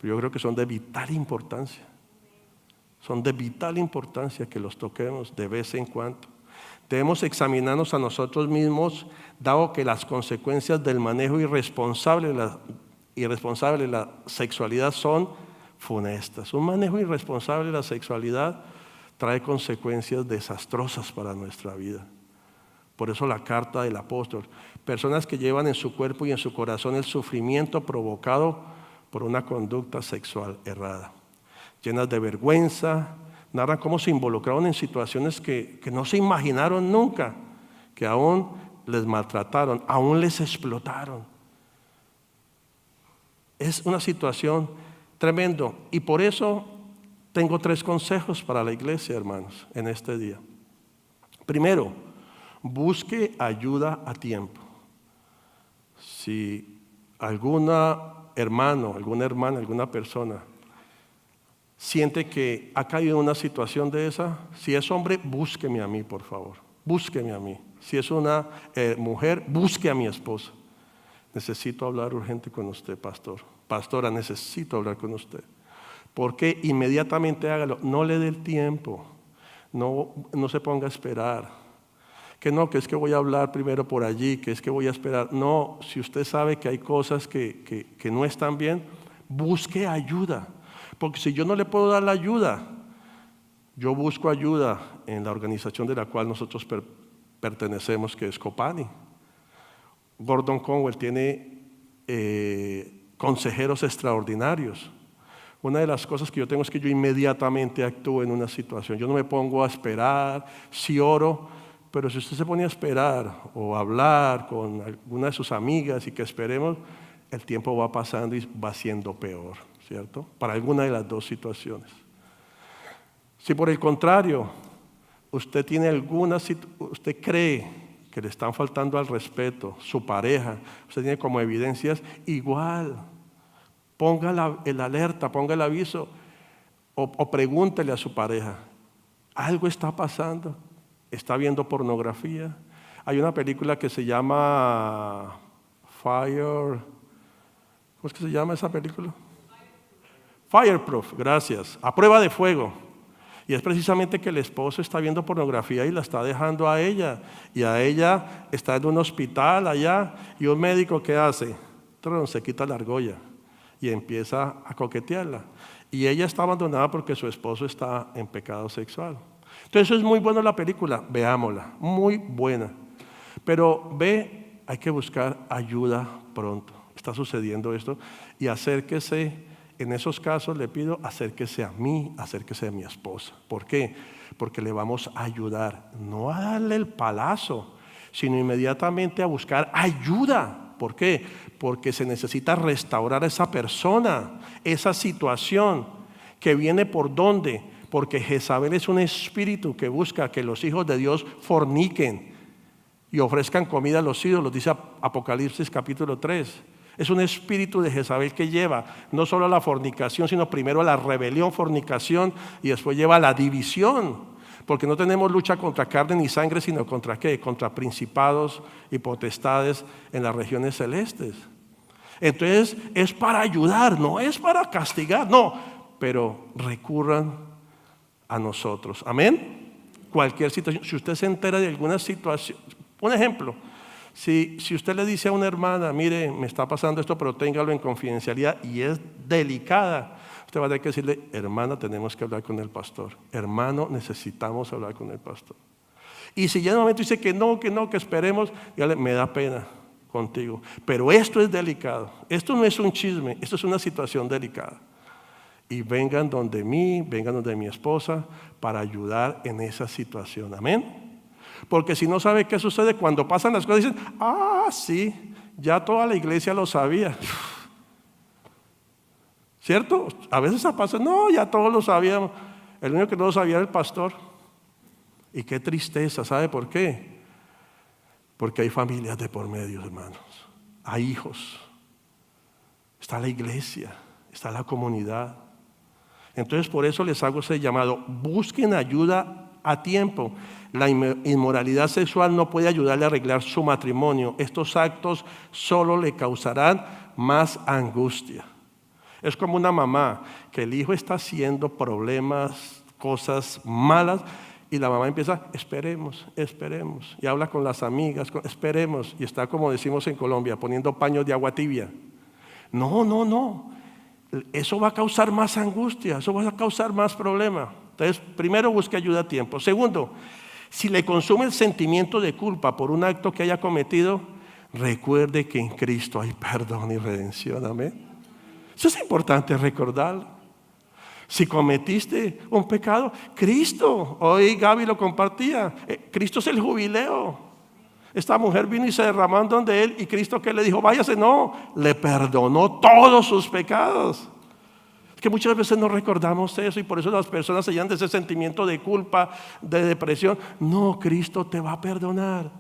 pero yo creo que son de vital importancia. Son de vital importancia que los toquemos de vez en cuando. Debemos examinarnos a nosotros mismos, dado que las consecuencias del manejo irresponsable de la sexualidad son funestas. Un manejo irresponsable de la sexualidad trae consecuencias desastrosas para nuestra vida. Por eso la carta del apóstol, personas que llevan en su cuerpo y en su corazón el sufrimiento provocado por una conducta sexual errada, llenas de vergüenza, narran cómo se involucraron en situaciones que no se imaginaron nunca, que aún les maltrataron, aún les explotaron. Es una situación tremenda y por eso tengo 3 consejos para la iglesia, hermanos, en este día. Primero, busque ayuda a tiempo. Si alguna hermano, alguna hermana, alguna persona siente que ha caído en una situación de esa, si es hombre, búsqueme a mí, por favor. Búsqueme a mí. Si es una mujer, busque a mi esposa. Necesito hablar urgente con usted, pastor. Pastora, necesito hablar con usted. Porque inmediatamente hágalo. No le dé el tiempo. No se ponga a esperar. Que es que voy a hablar primero por allí, que es que voy a esperar. No, si usted sabe que hay cosas que no están bien, busque ayuda. Porque si yo no le puedo dar la ayuda, yo busco ayuda en la organización de la cual nosotros pertenecemos, que es Copani. Gordon Conwell tiene consejeros extraordinarios. Una de las cosas que yo tengo es que yo inmediatamente actúo en una situación. Yo no me pongo a esperar, sí oro, pero si usted se pone a esperar o a hablar con alguna de sus amigas y que esperemos, el tiempo va pasando y va siendo peor, ¿cierto? Para alguna de las 2 situaciones. Si por el contrario, usted cree que le están faltando al respeto, su pareja, usted tiene como evidencias, igual, ponga el alerta, ponga el aviso o pregúntele a su pareja, algo está pasando, está viendo pornografía. Hay una película que se llama ¿cómo es que se llama esa película? Fireproof, gracias, a prueba de fuego. Y es precisamente que el esposo está viendo pornografía y la está dejando a ella. Y a ella está en un hospital allá y un médico ¿qué hace? Se quita la argolla y empieza a coquetearla. Y ella está abandonada porque su esposo está en pecado sexual. Entonces eso es muy bueno la película, veámosla, muy buena. Pero hay que buscar ayuda pronto. Está sucediendo esto y acérquese. En esos casos le pido, acérquese a mí, acérquese a mi esposa. ¿Por qué? Porque le vamos a ayudar, no a darle el palazo, sino inmediatamente a buscar ayuda. ¿Por qué? Porque se necesita restaurar a esa persona, esa situación que viene por ¿dónde? Porque Jezabel es un espíritu que busca que los hijos de Dios forniquen y ofrezcan comida a los ídolos, dice Apocalipsis capítulo 3. Es un espíritu de Jezabel que lleva no solo a la fornicación, sino primero a la rebelión, fornicación, y después lleva a la división. Porque no tenemos lucha contra carne ni sangre, sino contra ¿qué? Contra principados y potestades en las regiones celestes. Entonces es para ayudar, no es para castigar, no. Pero recurran a nosotros. Amén. Cualquier situación, si usted se entera de alguna situación, un ejemplo, si usted le dice a una hermana, mire, me está pasando esto, pero téngalo en confidencialidad y es delicada, usted va a tener que decirle, hermana, tenemos que hablar con el pastor. Hermano, necesitamos hablar con el pastor. Y si ya en un momento dice que no, que esperemos, dígale, me da pena contigo. Pero esto es delicado. Esto no es un chisme, esto es una situación delicada. Y vengan donde mí, vengan donde mi esposa para ayudar en esa situación. Amén. Porque si no sabe qué sucede cuando pasan las cosas, dicen, sí, ya toda la iglesia lo sabía. ¿Cierto? A veces pasa, no, ya todos lo sabíamos. El único que no lo sabía era el pastor. Y qué tristeza, ¿sabe por qué? Porque hay familias de por medio, hermanos. Hay hijos. Está la iglesia, está la comunidad. Entonces por eso les hago ese llamado. Busquen ayuda a tiempo. La inmoralidad sexual no puede ayudarle a arreglar su matrimonio. Estos actos solo le causarán más angustia. Es como una mamá que el hijo está haciendo problemas, cosas malas, y la mamá empieza, esperemos, y habla con las amigas, esperemos, y está, como decimos en Colombia, poniendo paños de agua tibia. No, eso va a causar más angustia, eso va a causar más problema. Entonces, primero, busque ayuda a tiempo. Segundo, si le consume el sentimiento de culpa por un acto que haya cometido, recuerde que en Cristo hay perdón y redención. Amén. Eso es importante recordarlo. Si cometiste un pecado, Cristo, hoy Gaby lo compartía, Cristo es el jubileo. Esta mujer vino y se derramó donde él, y Cristo, ¿qué le dijo? Váyase. No, le perdonó todos sus pecados. Es que muchas veces no recordamos eso, y por eso las personas se llenan de ese sentimiento de culpa, de depresión. No, Cristo te va a perdonar.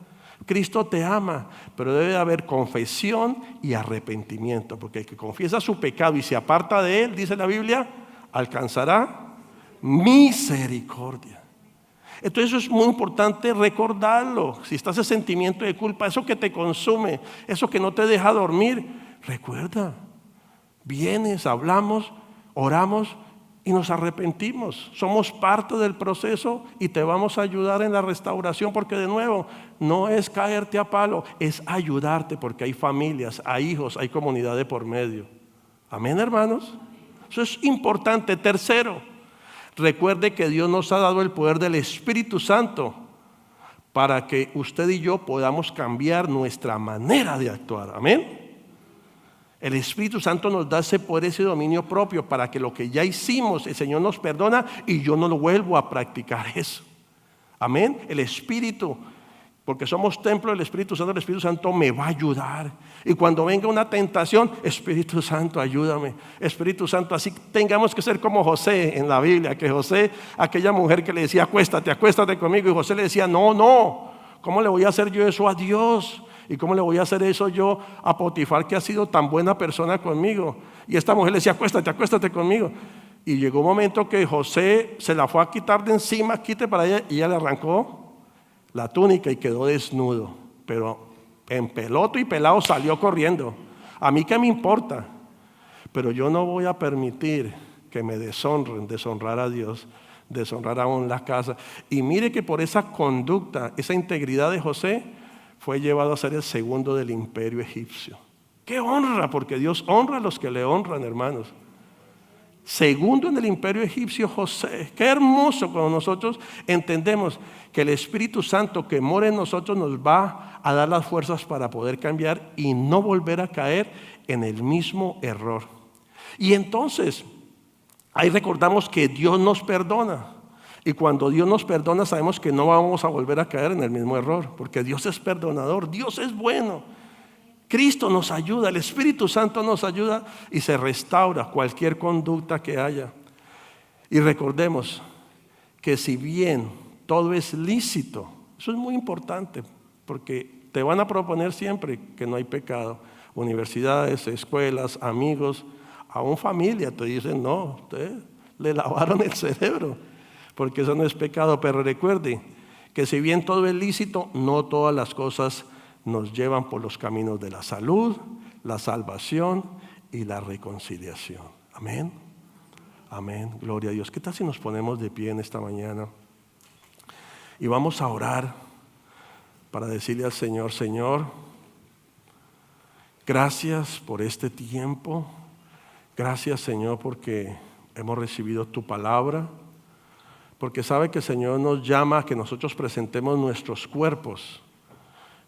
Cristo te ama, pero debe haber confesión y arrepentimiento, porque el que confiesa su pecado y se aparta de él, dice la Biblia, alcanzará misericordia. Entonces eso es muy importante recordarlo. Si está ese sentimiento de culpa, eso que te consume, eso que no te deja dormir, recuerda, vienes, hablamos, oramos y nos arrepentimos. Somos parte del proceso y te vamos a ayudar en la restauración, porque de nuevo, no es caerte a palo, es ayudarte, porque hay familias, hay hijos, hay comunidad de por medio. Amén, hermanos. Eso es importante. Tercero, recuerde que Dios nos ha dado el poder del Espíritu Santo para que usted y yo podamos cambiar nuestra manera de actuar. Amén. El Espíritu Santo nos da ese poder, ese dominio propio, para que lo que ya hicimos, el Señor nos perdona y yo no lo vuelvo a practicar eso. Amén. El Espíritu, porque somos templo del Espíritu Santo, el Espíritu Santo me va a ayudar. Y cuando venga una tentación, Espíritu Santo, ayúdame. Espíritu Santo, así tengamos que ser como José en la Biblia, que José, aquella mujer que le decía, acuéstate conmigo, y José le decía, no, ¿cómo le voy a hacer yo eso a Dios? ¿Y cómo le voy a hacer eso yo a Potifar, que ha sido tan buena persona conmigo? Y esta mujer le decía, acuéstate conmigo. Y llegó un momento que José se la fue a quitar de encima, quite para ella, y ella le arrancó la túnica y quedó desnudo. Pero en peloto y pelado salió corriendo. A mí qué me importa, pero yo no voy a permitir que me deshonren, deshonrar a Dios, deshonrar aún la casa. Y mire que por esa conducta, esa integridad de José, fue llevado a ser el segundo del imperio egipcio. ¡Qué honra! Porque Dios honra a los que le honran, hermanos. Segundo en el imperio egipcio, José. ¡Qué hermoso! Cuando nosotros entendemos que el Espíritu Santo que mora en nosotros nos va a dar las fuerzas para poder cambiar y no volver a caer en el mismo error. Y entonces, ahí recordamos que Dios nos perdona. Y cuando Dios nos perdona, sabemos que no vamos a volver a caer en el mismo error, porque Dios es perdonador, Dios es bueno. Cristo nos ayuda, el Espíritu Santo nos ayuda y se restaura cualquier conducta que haya. Y recordemos que si bien todo es lícito, eso es muy importante, porque te van a proponer siempre que no hay pecado. Universidades, escuelas, amigos, aún familia te dicen, no, usted le lavaron el cerebro, porque eso no es pecado. Pero recuerde que si bien todo es lícito, no todas las cosas nos llevan por los caminos de la salud, la salvación y la reconciliación. Amén. Amén, gloria a Dios. ¿Qué tal si nos ponemos de pie en esta mañana? Y vamos a orar para decirle al Señor: Señor, gracias por este tiempo. Gracias, Señor, porque hemos recibido tu palabra. Porque sabe que el Señor nos llama a que nosotros presentemos nuestros cuerpos.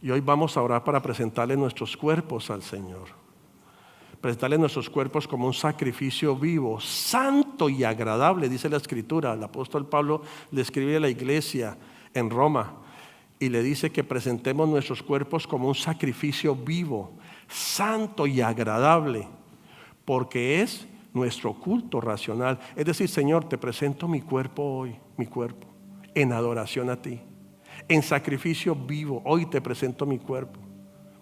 Y hoy vamos a orar para presentarle nuestros cuerpos al Señor. Presentarle nuestros cuerpos como un sacrificio vivo, santo y agradable, dice la Escritura. El apóstol Pablo le escribe a la iglesia en Roma y le dice que presentemos nuestros cuerpos como un sacrificio vivo, santo y agradable, porque es nuestro culto racional. Es decir, Señor, te presento mi cuerpo hoy, mi cuerpo, en adoración a ti, en sacrificio vivo. Hoy te presento mi cuerpo.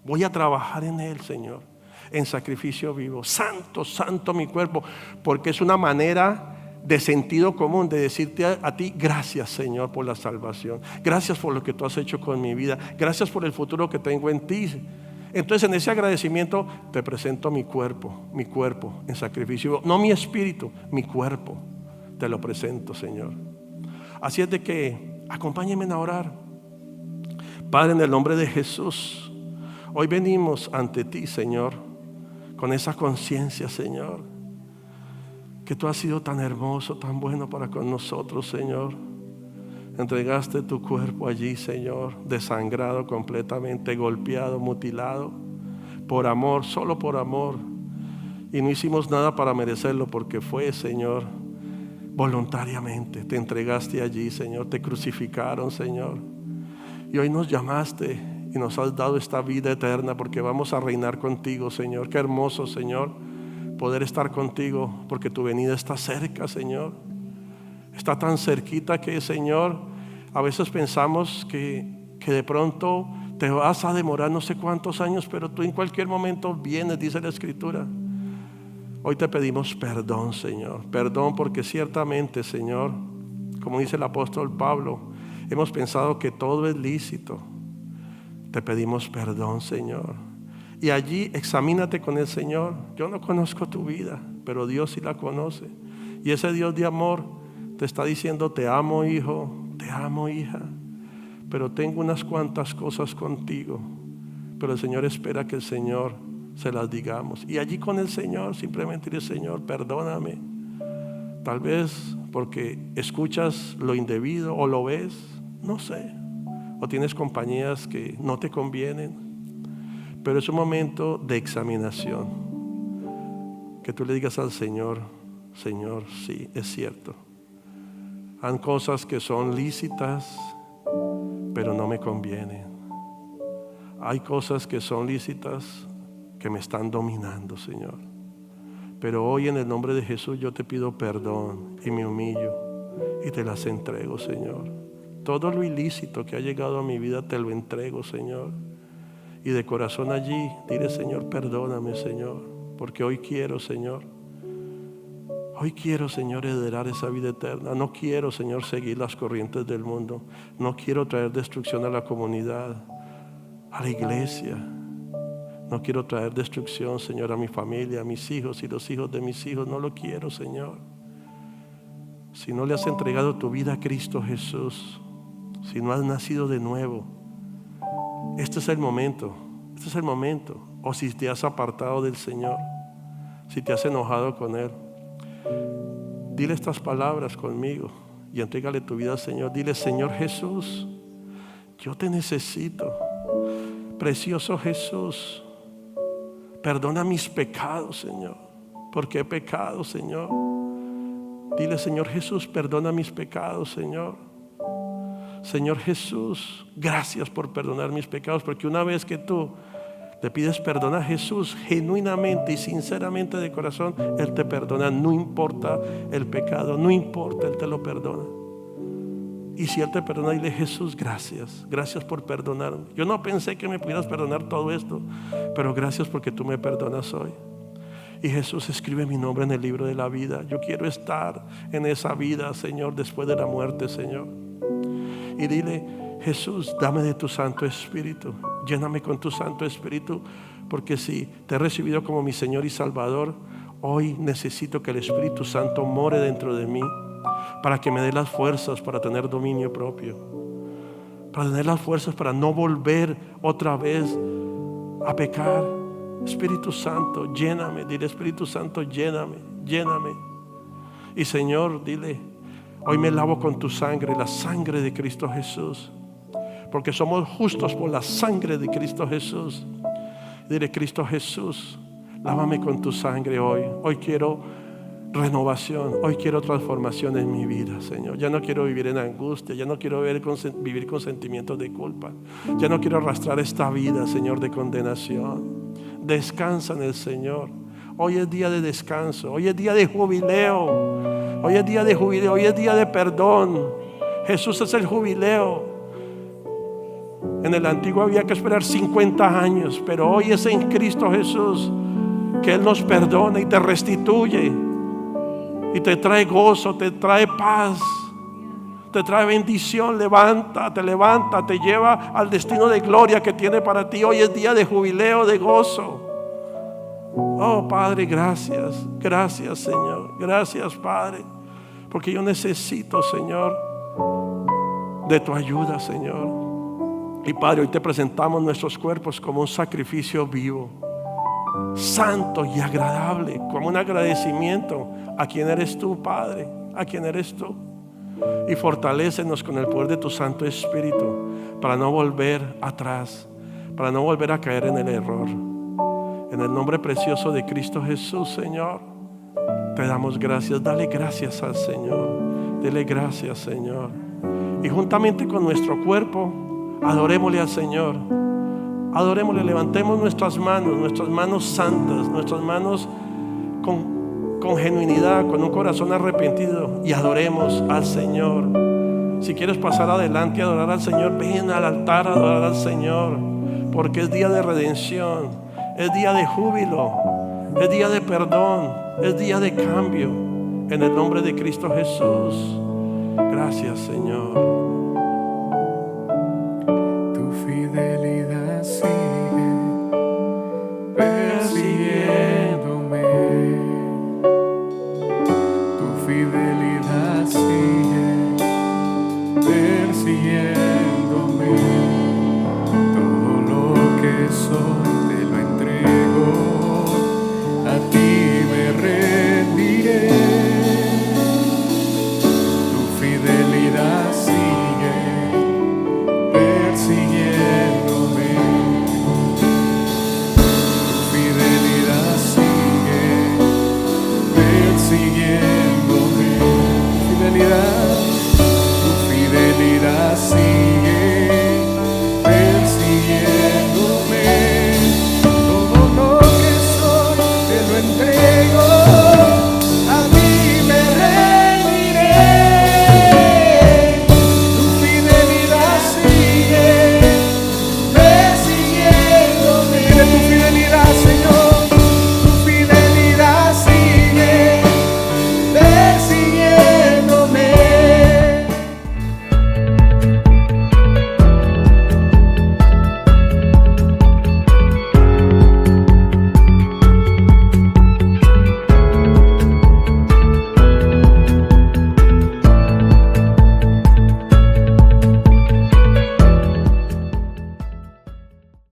Voy a trabajar en él, Señor, en sacrificio vivo. Santo, santo mi cuerpo, porque es una manera de sentido común de decirte a ti: gracias, Señor, por la salvación. Gracias por lo que tú has hecho con mi vida. Gracias por el futuro que tengo en ti. Entonces, en ese agradecimiento te presento mi cuerpo en sacrificio. No mi espíritu, mi cuerpo. Te lo presento, Señor. Así es de que acompáñenme a orar. Padre, en el nombre de Jesús, hoy venimos ante ti, Señor, con esa conciencia, Señor, que tú has sido tan hermoso, tan bueno para con nosotros, Señor. Entregaste tu cuerpo allí, Señor, desangrado completamente, golpeado, mutilado, por amor, solo por amor. Y no hicimos nada para merecerlo, porque fue, Señor, voluntariamente. Te entregaste allí, Señor, te crucificaron, Señor. Y hoy nos llamaste y nos has dado esta vida eterna, porque vamos a reinar contigo, Señor. Qué hermoso, Señor, poder estar contigo, porque tu venida está cerca, Señor. Está tan cerquita que, Señor, a veces pensamos que de pronto te vas a demorar no sé cuántos años, pero tú en cualquier momento vienes, dice la Escritura. Hoy te pedimos perdón, Señor. Perdón porque ciertamente, Señor, como dice el apóstol Pablo, hemos pensado que todo es lícito. Te pedimos perdón, Señor. Y allí examínate con el Señor. Yo no conozco tu vida, pero Dios sí la conoce. Y ese Dios de amor te está diciendo: te amo, hijo, te amo, hija, pero tengo unas cuantas cosas contigo. Pero el Señor espera que el Señor se las digamos. Y allí con el Señor simplemente dile: Señor, perdóname. Tal vez porque escuchas lo indebido o lo ves, no sé, o tienes compañías que no te convienen. Pero es un momento de examinación, que tú le digas al Señor: Señor, sí, es cierto. Hay cosas que son lícitas, pero no me convienen. Hay cosas que son lícitas que me están dominando, Señor. Pero hoy, en el nombre de Jesús, yo te pido perdón y me humillo y te las entrego, Señor. Todo lo ilícito que ha llegado a mi vida te lo entrego, Señor. Y de corazón allí dile: Señor, perdóname, Señor, porque hoy quiero, Señor, heredar esa vida eterna. No quiero, Señor, seguir las corrientes del mundo. No quiero traer destrucción a la comunidad, a la iglesia. No quiero traer destrucción, Señor, a mi familia, a mis hijos y los hijos de mis hijos. No lo quiero, Señor. Si no le has entregado tu vida a Cristo Jesús, si no has nacido de nuevo, este es el momento. O si te has apartado del Señor, si te has enojado con Él, dile estas palabras conmigo y entrégale tu vida al Señor. Dile: Señor Jesús, yo te necesito. Precioso Jesús, perdona mis pecados, Señor, porque he pecado, Señor. Dile: Señor Jesús, perdona mis pecados, Señor. Señor Jesús, gracias por perdonar mis pecados, porque una vez que tú le pides perdón a Jesús genuinamente y sinceramente de corazón, Él te perdona. No importa el pecado, no importa, Él te lo perdona. Y si Él te perdona, dile: Jesús, gracias por perdonarme. Yo no pensé que me pudieras perdonar todo esto, pero gracias porque tú me perdonas hoy. Y Jesús, escribe mi nombre en el libro de la vida. Yo quiero estar en esa vida, Señor, después de la muerte, Señor. Y dile: Jesús, dame de tu Santo Espíritu. Lléname con tu Santo Espíritu, porque si te he recibido como mi Señor y Salvador, Hoy necesito que el Espíritu Santo more dentro de mí para que me dé las fuerzas para tener dominio propio, para tener las fuerzas para no volver otra vez a pecar. Espíritu Santo, lléname. Dile: Espíritu Santo, lléname, lléname. Y Señor, dile: hoy me lavo con tu sangre, la sangre de Cristo Jesús, porque somos justos por la sangre de Cristo Jesús. Dile: Cristo Jesús, lávame con tu sangre hoy. Hoy quiero renovación, hoy quiero transformación en mi vida, Señor. Ya no quiero vivir en angustia, ya no quiero vivir con sentimientos de culpa, ya no quiero arrastrar esta vida, Señor, de condenación. Descansa en el Señor. Hoy es día de descanso, hoy es día de jubileo, hoy es día de jubileo, hoy es día de perdón. Jesús es el jubileo. En el antiguo había que esperar 50 años, pero hoy es en Cristo Jesús que Él nos perdona y te restituye y te trae gozo, te trae paz, te trae bendición. Te levanta, te lleva al destino de gloria que tiene para ti. Hoy es día de jubileo, de gozo. Oh Padre, gracias, gracias Señor, gracias Padre, porque yo necesito, Señor, de tu ayuda, Señor. Y Padre, hoy te presentamos nuestros cuerpos como un sacrificio vivo, santo y agradable, como un agradecimiento a quien eres tú, Padre, a quien eres tú. Y fortalécenos con el poder de tu Santo Espíritu para no volver atrás, para no volver a caer en el error. En el nombre precioso de Cristo Jesús, Señor, te damos gracias. Dale gracias al Señor, dele gracias, Señor. Y juntamente con nuestro cuerpo, adorémosle al Señor. Adorémosle, levantemos nuestras manos santas, nuestras manos con genuinidad, con un corazón arrepentido, y adoremos al Señor. Si quieres pasar adelante y adorar al Señor, ven al altar a adorar al Señor, porque es día de redención, es día de júbilo, es día de perdón, es día de cambio. En el nombre de Cristo Jesús. Gracias, Señor. Tu fidelidad sigue persiguiéndome. Tu fidelidad sigue persiguiéndome. Todo lo que soy